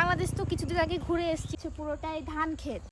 বাংলাদেশ তো কিছুদিন আগে ঘুরে এসেছি, পুরোটাই ধান ক্ষেত।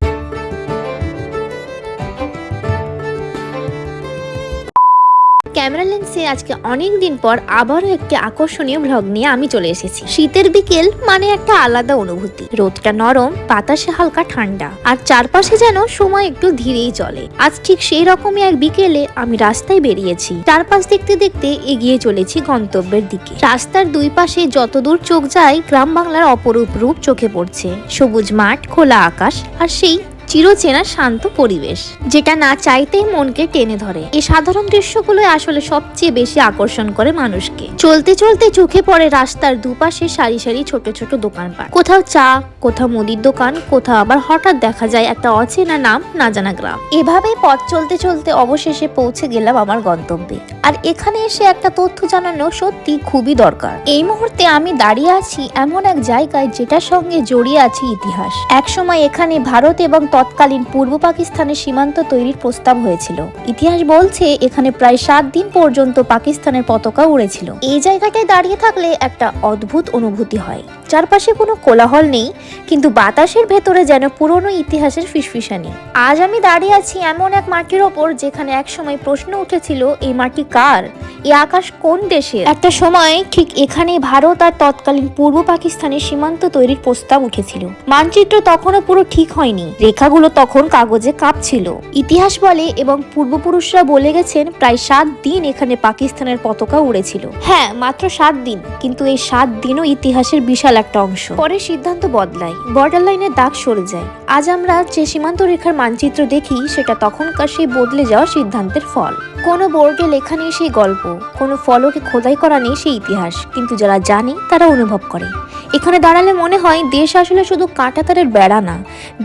ক্যামেরা লেন্সে আজকে অনেক দিন পর আবারও একটি আকর্ষণীয় ভ্লগ নিয়ে আমি চলে এসেছি। শীতের বিকেল মানে একটা আলাদা অনুভূতি। রোদটা নরম, বাতাসে হালকা ঠান্ডা, আর চারপাশে যেন সময় একটু ধীরেই চলে। আজ ঠিক সেই রকমই এক বিকেলে আমি রাস্তায় বেরিয়েছি। চারপাশ দেখতে দেখতে এগিয়ে চলেছি গন্তব্যের দিকে। রাস্তার দুই পাশে যতদূর চোখ যায় গ্রাম বাংলার অপরূপ রূপ চোখে পড়ছে। সবুজ মাঠ, খোলা আকাশ, আর সেই চিরচেনা শান্ত পরিবেশ যেটা না চাইতেই মনকে টেনে ধরে। এই সাধারণ দৃশ্যগুলো আসলে সবচেয়ে বেশি আকর্ষণ করে মানুষকে। চলতে চলতে চোখে পড়ে রাস্তার দুপাশে সারি সারি ছোট ছোট দোকানপাট। কোথাও চা, কোথাও মুদির দোকান, কোথাও আবার হঠাৎ দেখা যায় একটা অচেনা নাম, না জানা গ্রাম। এভাবেই পথ চলতে চলতে অবশেষে পৌঁছে গেলাম আমার গন্তব্যে। আর এখানে এসে একটা তথ্য জানানো সত্যি খুবই দরকার। এই মুহূর্তে আমি দাঁড়িয়ে আছি এমন এক জায়গায় যেটার সঙ্গে জড়িয়ে আছে ইতিহাস। একসময় এখানে ভারত এবং তৎকালীন পূর্ব পাকিস্তানের সীমান্ত তৈরির প্রস্তাব হয়েছিল। ইতিহাস বলছে এখানে প্রায় 7 দিন পর্যন্ত পাকিস্তানের পতাকা উড়েছিল। এই জায়গাটায় দাঁড়িয়ে থাকলে একটা অদ্ভুত অনুভূতি হয়। চারপাশে কোনো কোলাহল নেই, কিন্তু বাতাসের ভেতরে যেন পুরনো ইতিহাসের ফিসফিসানি। আজ আমি দাঁড়িয়ে আছি এমন এক মাটির ওপর যেখানে একসময় প্রশ্ন উঠেছিল, এই মাটি কার, এই আকাশ কোন দেশের। একটা সময় ঠিক এখানে ভারত আর তৎকালীন পূর্ব পাকিস্তানের সীমান্ত তৈরির প্রস্তাব উঠেছিল। মানচিত্র তখনও পুরো ঠিক হয়নি, রেখাগুলো তখন কাগজে কাঁপছিল। ইতিহাস বলে এবং পূর্বপুরুষরা বলে গেছেন প্রায় 7 দিন এখানে পাকিস্তানের পতাকা উড়েছিল। হ্যাঁ, মাত্র 7 দিন, কিন্তু এই 7 দিনও ইতিহাসের বিশাল একটা অংশ। পরে সিদ্ধান্ত বদলায়, বর্ডার লাইনের দাগ সরে যায়। আজ আমরা যে সীমান্ত রেখার মানচিত্র দেখি সেটা তখনকার সেই বদলে যাওয়া সিদ্ধান্তের ফল। কোনো বোর্ডে লেখা নেই সেই গল্প, কোনো ফলকে খোদাই করা নেই সেই ইতিহাস, কিন্তু যারা জানে তারা অনুভব করে। এখানে দাঁড়ালে মনে হয় দেশ আসলে শুধু কাঁটাতারের বেড়া না,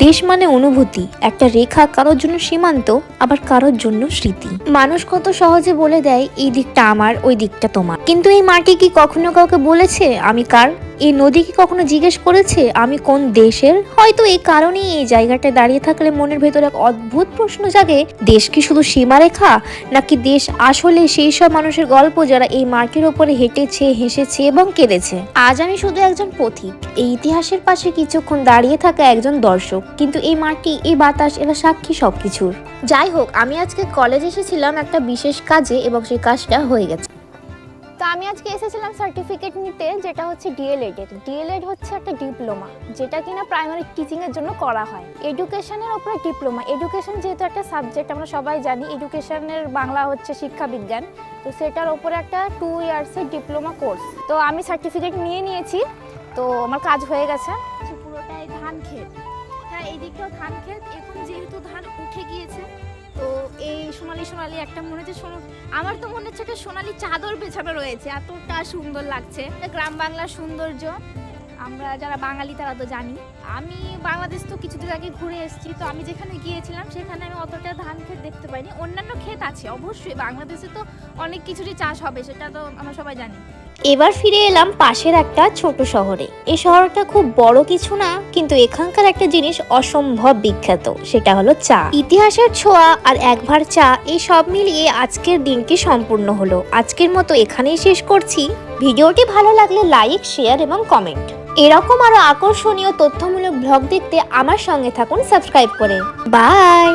দেশ মানে অনুভূতি। একটা রেখা কারোর জন্য সীমান্ত, আবার কারোর জন্য স্মৃতি। মানুষ কত সহজে বলে দেয় এই দিকটা আমার, ওই দিকটা তোমার, কিন্তু এই মাটি কি কখনো কাউকে বলেছে আমি কার? এই নদী কি কখনো জিজ্ঞেস করেছে আমি কোন দেশের? হয়তো এই কারণেই এই জায়গাটায় দাঁড়িয়ে থাকলে মনের ভেতর এক অদ্ভুত প্রশ্ন জাগে, দেশ কি শুধু সীমারেখা, নাকি দেশ আসলে সেই সব মানুষের গল্প যারা এই মাটির ওপরে হেঁটেছে, হেসেছে এবং কেঁদেছে। আজ আমি শুধু একজন পথিক, এই ইতিহাসের পাশে কিছুক্ষণ দাঁড়িয়ে থাকা একজন দর্শক, কিন্তু এই মাটি, এই বাতাস, এরা সাক্ষী সবকিছুর। যাই হোক, আমি আজকে কলেজে এসেছিলাম একটা বিশেষ কাজে এবং সেই কাজটা হয়ে গেছে। তো আমি আজকে এসেছিলাম সার্টিফিকেট নিতে, যেটা হচ্ছে ডিএলএড। ডিএলএড হচ্ছে একটা ডিপ্লোমা, যেটা কিনা প্রাইমারি টিচিংয়ের জন্য করা হয়। এডুকেশনের ওপরে ডিপ্লোমা। এডুকেশন যেহেতু একটা সাবজেক্ট, আমরা সবাই জানি এডুকেশনের বাংলা হচ্ছে শিক্ষা বিজ্ঞান, তো সেটার ওপরে একটা 2 ইয়ার্সের ডিপ্লোমা কোর্স। তো আমি সার্টিফিকেট নিয়ে নিয়েছি, তো আমার কাজ হয়ে গেছে। পুরোটাই ধান ক্ষেত। হ্যাঁ, এই দিকটাও ধান ক্ষেত। এখন যেহেতু ধান উঠে গিয়েছে, তো এই সোনালি সোনালি একটা মনে হচ্ছে, আমার তো মনে হচ্ছে একটা সোনালি চাদর পেছানো রয়েছে, এতটা সুন্দর লাগছে। গ্রাম বাংলার সৌন্দর্য আমরা যারা বাঙালি তারা তো জানি। আমি বাংলাদেশ তো কিছুদিন আগে ঘুরে এসেছি, তো আমি যেখানে গিয়েছিলাম সেখানে আমি অতটা ধান ক্ষেত দেখতে পাইনি। অন্যান্য ক্ষেত আছে অবশ্যই, বাংলাদেশে তো অনেক কিছুরই চাষ হবে, সেটা তো আমরা সবাই জানি। এবার ফিরে এলাম পাশের একটা ছোট শহরে। এই শহরটা খুব বড় কিছু না, কিন্তু এখানকার একটা জিনিস অসম্ভব বিখ্যাত, সেটা হলো চা। ইতিহাসের ছোঁয়া আর একবার চা, এই সব মিলিয়ে আজকের দিনটি সম্পূর্ণ হলো। আজকের মতো এখানেই শেষ করছি। ভিডিওটি ভালো লাগলে লাইক, শেয়ার এবং কমেন্ট। এরকম আরো আকর্ষণীয় তথ্যমূলক ব্লগ দেখতে আমার সঙ্গে থাকুন সাবস্ক্রাইব করে। বাই।